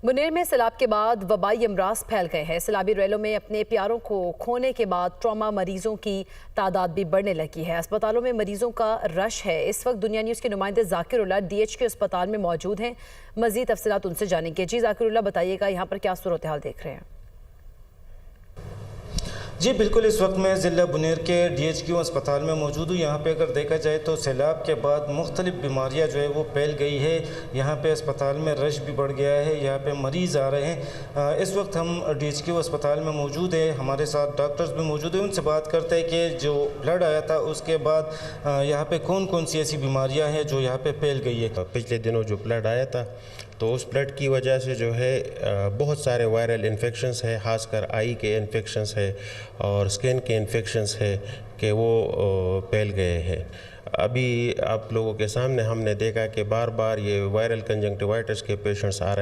मुनेर में सैलाब के बाद वबाई अमराज फैल गए हैं। सैलाबी रैलों में अपने प्यारों को खोने के बाद ट्रॉमा मरीजों की तादाद भी बढ़ने लगी है। अस्पतालों में मरीजों का रश है। इस वक्त दुनिया न्यूज़ के नुमाइंदे जाकिरुल्लाह DHQ अस्पताल में मौजूद हैं। मजीद तफसीलात उनसे जानेंगे। जी जाकिरुल्लाह, बताइएगा यहाँ पर क्या सूरत हाल देख रहे हैं? जी बिल्कुल, इस वक्त मैं ज़िला बुनेर के DHQ अस्पताल में मौजूद हूँ। यहाँ पे अगर देखा जाए तो सैलाब के बाद मुख्तलिफ बीमारियाँ जो है वो फैल गई है। यहाँ पे अस्पताल में रश भी बढ़ गया है, यहाँ पे मरीज़ आ रहे हैं। इस वक्त हम DHQ अस्पताल में मौजूद है, हमारे साथ डॉक्टर्स भी मौजूद हैं। उनसे बात करते हैं कि जो ब्लड आया था उसके बाद यहाँ पर कौन कौन सी ऐसी बीमारियाँ हैं जो यहाँ पर फैल गई है। पिछले दिनों जो ब्लड आया था तो उस ब्लड की वजह से जो है बहुत सारे वायरल इन्फेक्शंस है, ख़ासकर आई के इन्फेक्शंस है और स्किन के इन्फेक्शंस है कि वो फैल गए हैं। अभी आप लोगों के सामने हमने देखा कि बार बार ये वायरल कंजंक्टिवाइटिस के पेशेंट्स आ रहे हैं।